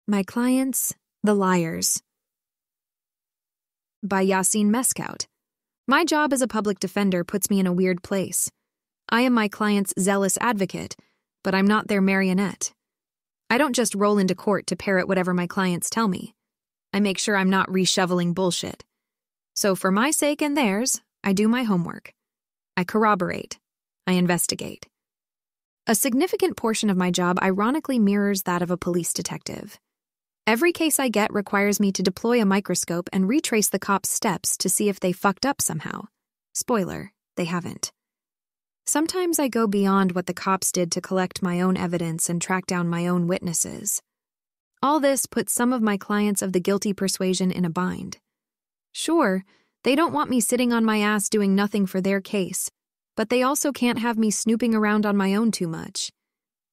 My Clients, the Liars. By Yassine Meskhout. My job as a public defender puts me in a weird place. I am my client's zealous advocate, but I'm not their marionette. I don't just roll into court to parrot whatever my clients tell me. I make sure I'm not reshoveling bullshit. So for my sake and theirs, I do my homework. I corroborate. I investigate. A significant portion of my job ironically mirrors that of a police detective. Every case I get requires me to deploy a microscope and retrace the cops' steps to see if they fucked up somehow. Spoiler, they haven't. Sometimes I go beyond what the cops did to collect my own evidence and track down my own witnesses. All this puts some of my clients of the guilty persuasion in a bind. Sure, they don't want me sitting on my ass doing nothing for their case, but they also can't have me snooping around on my own too much,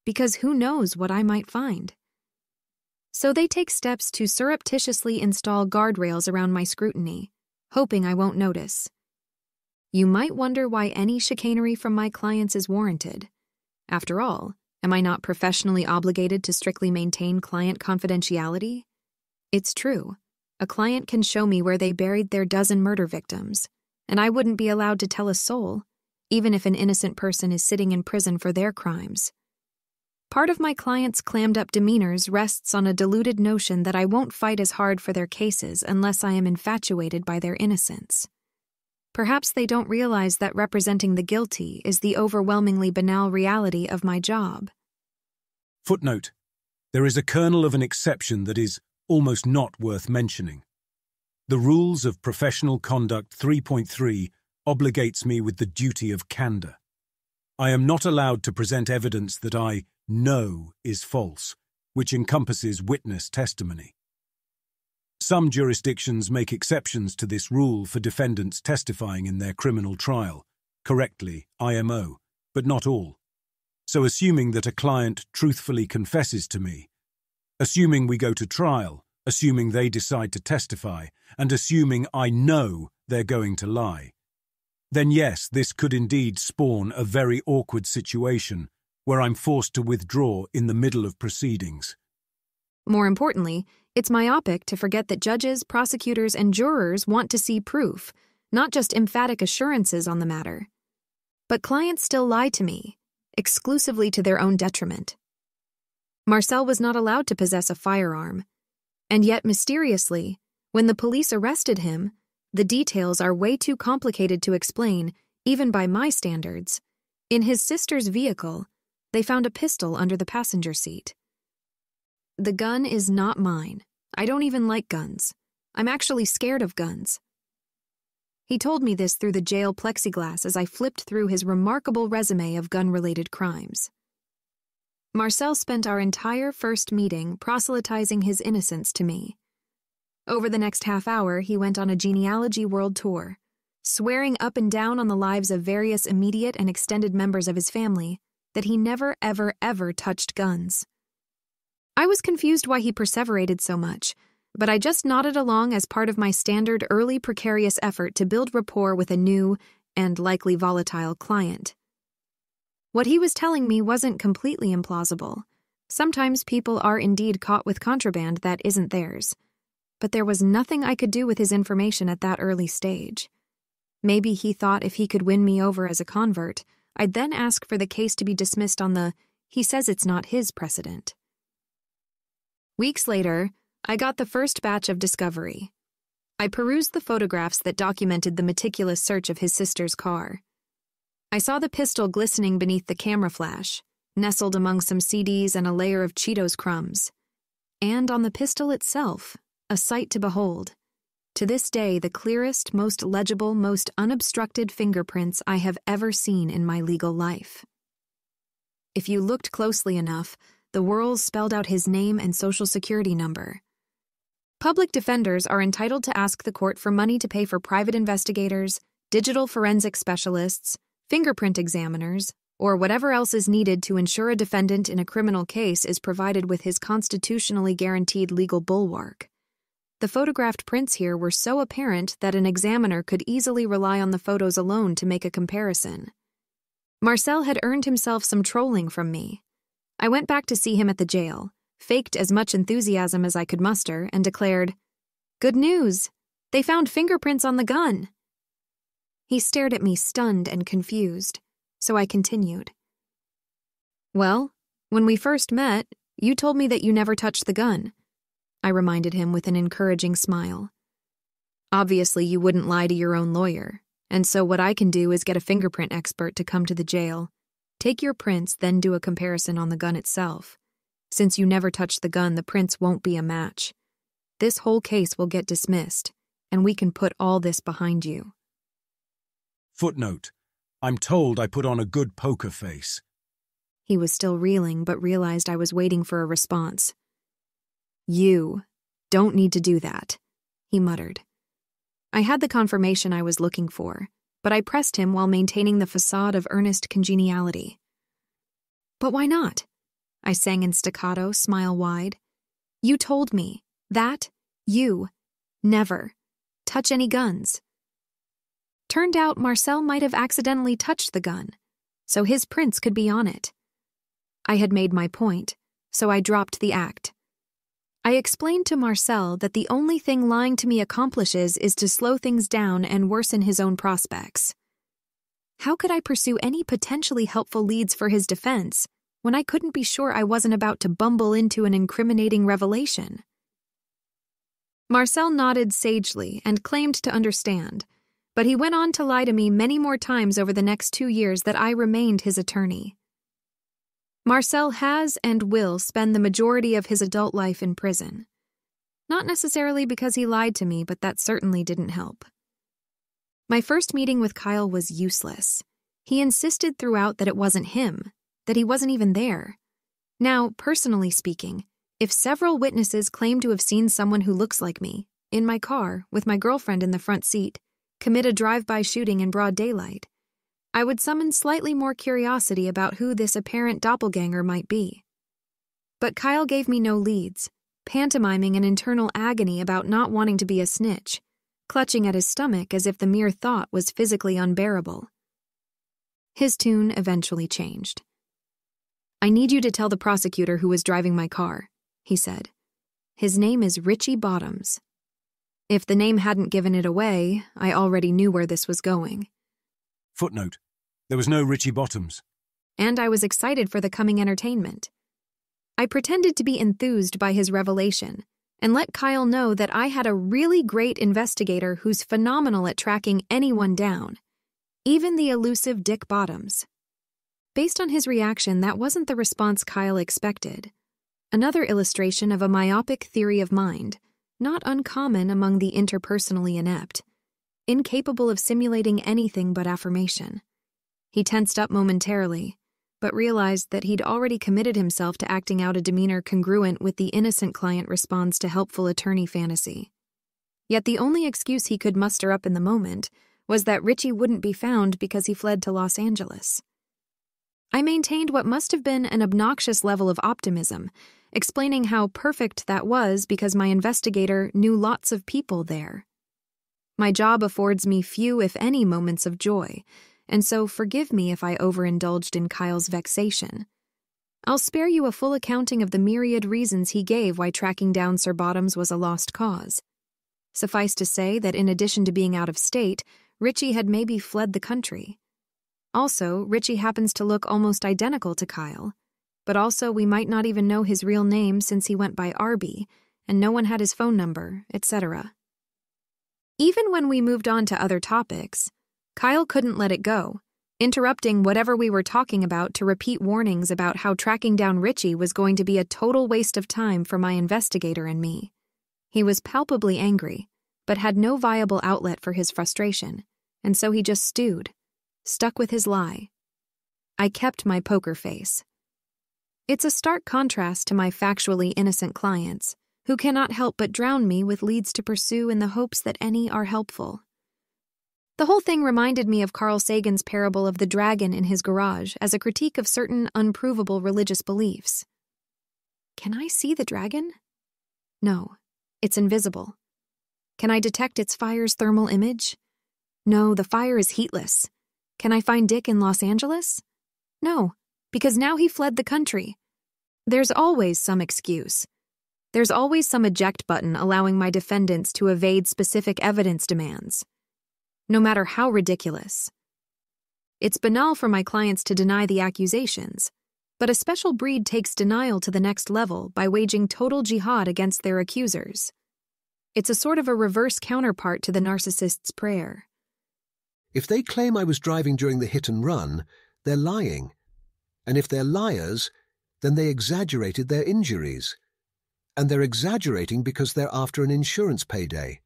because who knows what I might find. So they take steps to surreptitiously install guardrails around my scrutiny, hoping I won't notice. You might wonder why any chicanery from my clients is warranted. After all, am I not professionally obligated to strictly maintain client confidentiality? It's true. A client can show me where they buried their dozen murder victims, and I wouldn't be allowed to tell a soul, even if an innocent person is sitting in prison for their crimes. Part of my clients' clammed-up demeanors rests on a deluded notion that I won't fight as hard for their cases unless I am infatuated by their innocence. Perhaps they don't realize that representing the guilty is the overwhelmingly banal reality of my job. Footnote: there is a kernel of an exception that is almost not worth mentioning. The Rules of Professional Conduct 3.3 obligates me with the duty of candor. I am not allowed to present evidence that I know is false, which encompasses witness testimony. Some jurisdictions make exceptions to this rule for defendants testifying in their criminal trial, correctly, IMO, but not all. So assuming that a client truthfully confesses to me, assuming we go to trial, assuming they decide to testify, and assuming I know they're going to lie, then yes, this could indeed spawn a very awkward situation where I'm forced to withdraw in the middle of proceedings. More importantly, it's myopic to forget that judges, prosecutors, and jurors want to see proof, not just emphatic assurances on the matter. But clients still lie to me, exclusively to their own detriment. Marcel was not allowed to possess a firearm, and yet mysteriously, when the police arrested him, the details are way too complicated to explain, even by my standards. In his sister's vehicle, they found a pistol under the passenger seat. The gun is not mine. I don't even like guns. I'm actually scared of guns. He told me this through the jail plexiglass as I flipped through his remarkable resume of gun-related crimes. Marcel spent our entire first meeting proselytizing his innocence to me. Over the next half hour, he went on a genealogy world tour, swearing up and down on the lives of various immediate and extended members of his family that he never, ever, ever touched guns. I was confused why he perseverated so much, but I just nodded along as part of my standard early precarious effort to build rapport with a new and likely volatile client. What he was telling me wasn't completely implausible. Sometimes people are indeed caught with contraband that isn't theirs. But there was nothing I could do with his information at that early stage. Maybe he thought if he could win me over as a convert, I'd then ask for the case to be dismissed on the "he says it's not his" precedent. Weeks later, I got the first batch of discovery. I perused the photographs that documented the meticulous search of his sister's car. I saw the pistol glistening beneath the camera flash, nestled among some CDs and a layer of Cheetos crumbs. And on the pistol itself, a sight to behold. To this day, the clearest, most legible, most unobstructed fingerprints I have ever seen in my legal life. If you looked closely enough, the whorls spelled out his name and social security number. Public defenders are entitled to ask the court for money to pay for private investigators, digital forensic specialists, fingerprint examiners, or whatever else is needed to ensure a defendant in a criminal case is provided with his constitutionally guaranteed legal bulwark. The photographed prints here were so apparent that an examiner could easily rely on the photos alone to make a comparison. Marcel had earned himself some trolling from me. I went back to see him at the jail, faked as much enthusiasm as I could muster, and declared, "Good news! They found fingerprints on the gun." He stared at me stunned and confused, so I continued. "Well, when we first met, you told me that you never touched the gun," I reminded him with an encouraging smile. "Obviously, you wouldn't lie to your own lawyer, and so what I can do is get a fingerprint expert to come to the jail, take your prints, then do a comparison on the gun itself. Since you never touched the gun, the prints won't be a match. This whole case will get dismissed, and we can put all this behind you." Footnote: I'm told I put on a good poker face. He was still reeling, but realized I was waiting for a response. "You don't need to do that," he muttered. I had the confirmation I was looking for, but I pressed him while maintaining the facade of earnest congeniality. "But why not?" I sang in staccato, smile wide. "You told me that you never touch any guns." Turned out Marcel might have accidentally touched the gun, so his prints could be on it. I had made my point, so I dropped the act. I explained to Marcel that the only thing lying to me accomplishes is to slow things down and worsen his own prospects. How could I pursue any potentially helpful leads for his defense when I couldn't be sure I wasn't about to bumble into an incriminating revelation? Marcel nodded sagely and claimed to understand, but he went on to lie to me many more times over the next 2 years that I remained his attorney. Marcel has and will spend the majority of his adult life in prison. Not necessarily because he lied to me, but that certainly didn't help. My first meeting with Kyle was useless. He insisted throughout that it wasn't him, that he wasn't even there. Now, personally speaking, if several witnesses claim to have seen someone who looks like me, in my car, with my girlfriend in the front seat, commit a drive-by shooting in broad daylight, I would summon slightly more curiosity about who this apparent doppelganger might be. But Kyle gave me no leads, pantomiming an internal agony about not wanting to be a snitch, clutching at his stomach as if the mere thought was physically unbearable. His tune eventually changed. "I need you to tell the prosecutor who was driving my car," he said. "His name is Richie Bottoms." If the name hadn't given it away, I already knew where this was going. Footnote: There was no Richie Bottoms. And I was excited for the coming entertainment. I pretended to be enthused by his revelation and let Kyle know that I had a really great investigator who's phenomenal at tracking anyone down, even the elusive Dick Bottoms. Based on his reaction, that wasn't the response Kyle expected. Another illustration of a myopic theory of mind, not uncommon among the interpersonally inept, incapable of simulating anything but affirmation. He tensed up momentarily, but realized that he'd already committed himself to acting out a demeanor congruent with the innocent client responds to helpful attorney fantasy. Yet the only excuse he could muster up in the moment was that Richie wouldn't be found because he fled to Los Angeles. I maintained what must have been an obnoxious level of optimism, explaining how perfect that was because my investigator knew lots of people there. My job affords me few, if any, moments of joy, and so forgive me if I overindulged in Kyle's vexation. I'll spare you a full accounting of the myriad reasons he gave why tracking down Sir Bottoms was a lost cause. Suffice to say that in addition to being out of state, Richie had maybe fled the country. Also, Richie happens to look almost identical to Kyle, but also we might not even know his real name since he went by Arby, and no one had his phone number, etc. Even when we moved on to other topics, Kyle couldn't let it go, interrupting whatever we were talking about to repeat warnings about how tracking down Richie was going to be a total waste of time for my investigator and me. He was palpably angry, but had no viable outlet for his frustration, and so he just stewed, stuck with his lie. I kept my poker face. It's a stark contrast to my factually innocent clients, who cannot help but drown me with leads to pursue in the hopes that any are helpful. The whole thing reminded me of Carl Sagan's parable of the dragon in his garage as a critique of certain unprovable religious beliefs. Can I see the dragon? No, it's invisible. Can I detect its fire's thermal image? No, the fire is heatless. Can I find Dick in Los Angeles? No, because now he fled the country. There's always some excuse. There's always some eject button allowing my defendants to evade specific evidence demands, no matter how ridiculous. It's banal for my clients to deny the accusations, but a special breed takes denial to the next level by waging total jihad against their accusers. It's a sort of a reverse counterpart to the narcissist's prayer. If they claim I was driving during the hit and run, they're lying. And if they're liars, then they exaggerated their injuries. And they're exaggerating because they're after an insurance payday.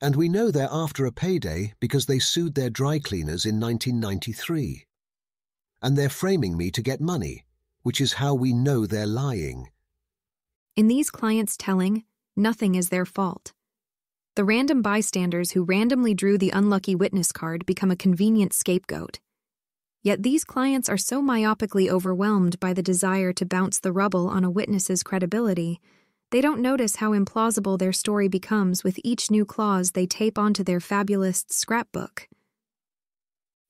And we know they're after a payday because they sued their dry cleaners in 1993. And they're framing me to get money, which is how we know they're lying. In these clients' telling, nothing is their fault. The random bystanders who randomly drew the unlucky witness card become a convenient scapegoat. Yet these clients are so myopically overwhelmed by the desire to bounce the rubble on a witness's credibility, they don't notice how implausible their story becomes with each new clause they tape onto their fabulous scrapbook.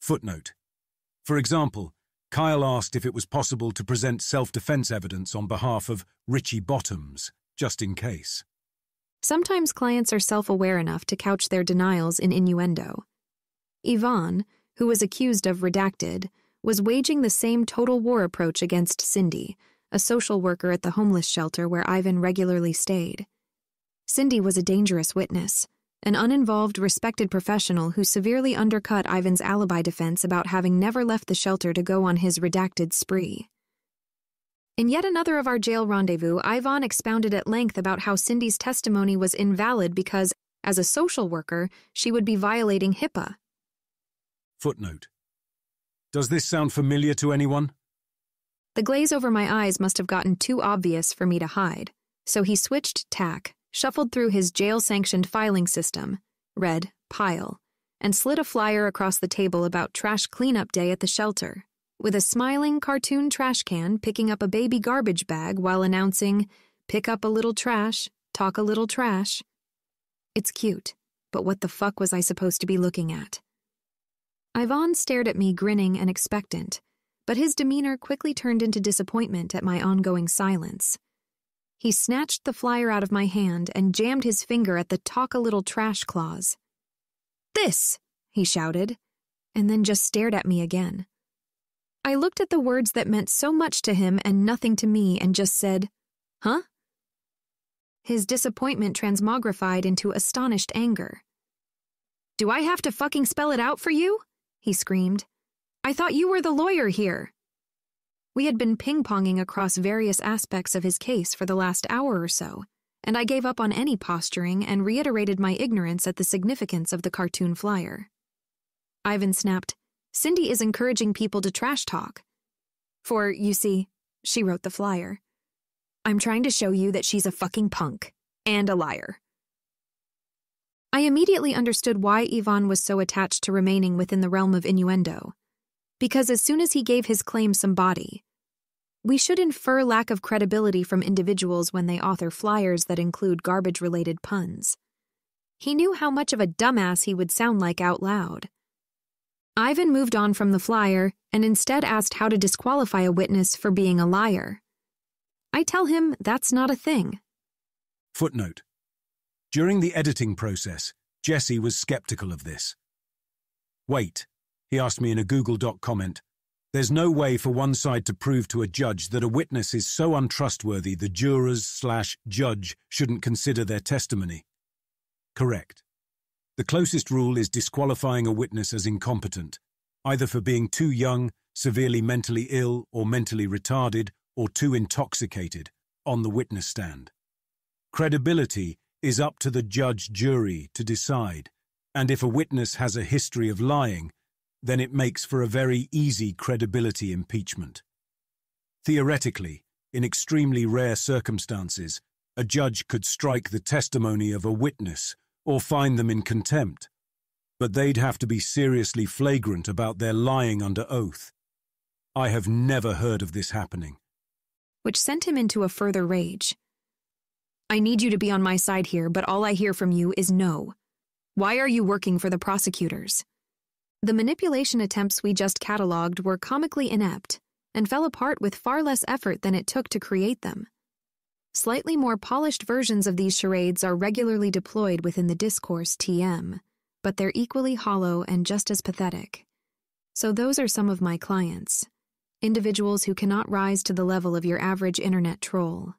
Footnote. For example, Kyle asked if it was possible to present self-defense evidence on behalf of Richie Bottoms, just in case. Sometimes clients are self-aware enough to couch their denials in innuendo. Yvonne, who was accused of redacted, was waging the same total war approach against Cindy, a social worker at the homeless shelter where Ivan regularly stayed. Cindy was a dangerous witness, an uninvolved, respected professional who severely undercut Ivan's alibi defense about having never left the shelter to go on his redacted spree. In yet another of our jail rendezvous, Ivan expounded at length about how Cindy's testimony was invalid because, as a social worker, she would be violating HIPAA. Footnote. Does this sound familiar to anyone? The glaze over my eyes must have gotten too obvious for me to hide, so he switched tack, shuffled through his jail-sanctioned filing system, read pile, and slid a flyer across the table about trash cleanup day at the shelter, with a smiling cartoon trash can picking up a baby garbage bag while announcing, "Pick up a little trash, talk a little trash." It's cute, but what the fuck was I supposed to be looking at? Ivan stared at me grinning and expectant, but his demeanor quickly turned into disappointment at my ongoing silence. He snatched the flyer out of my hand and jammed his finger at the "talk a little trash" clause. "This!" he shouted, and then just stared at me again. I looked at the words that meant so much to him and nothing to me and just said, "Huh?" His disappointment transmogrified into astonished anger. "Do I have to fucking spell it out for you?" he screamed. "I thought you were the lawyer here." We had been ping-ponging across various aspects of his case for the last hour or so, and I gave up on any posturing and reiterated my ignorance at the significance of the cartoon flyer. Ivan snapped, "Cindy is encouraging people to trash talk. For, you see," she wrote the flyer, "I'm trying to show you that she's a fucking punk and a liar." I immediately understood why Yvonne was so attached to remaining within the realm of innuendo. Because as soon as he gave his claim some body, we should infer lack of credibility from individuals when they author flyers that include garbage-related puns. He knew how much of a dumbass he would sound like out loud. Ivan moved on from the flyer and instead asked how to disqualify a witness for being a liar. I tell him that's not a thing. Footnote. During the editing process, Jesse was skeptical of this. "Wait," he asked me in a Google Doc comment, "there's no way for one side to prove to a judge that a witness is so untrustworthy the jurors/judge shouldn't consider their testimony." Correct. The closest rule is disqualifying a witness as incompetent, either for being too young, severely mentally ill or mentally retarded, or too intoxicated, on the witness stand. Credibility is up to the judge-jury to decide, and if a witness has a history of lying, then it makes for a very easy credibility impeachment. Theoretically, in extremely rare circumstances, a judge could strike the testimony of a witness or fine them in contempt, but they'd have to be seriously flagrant about their lying under oath. I have never heard of this happening. Which sent him into a further rage. "I need you to be on my side here, but all I hear from you is no. Why are you working for the prosecutors?" The manipulation attempts we just catalogued were comically inept, and fell apart with far less effort than it took to create them. Slightly more polished versions of these charades are regularly deployed within the discourse TM, but they're equally hollow and just as pathetic. So those are some of my clients, individuals who cannot rise to the level of your average internet troll.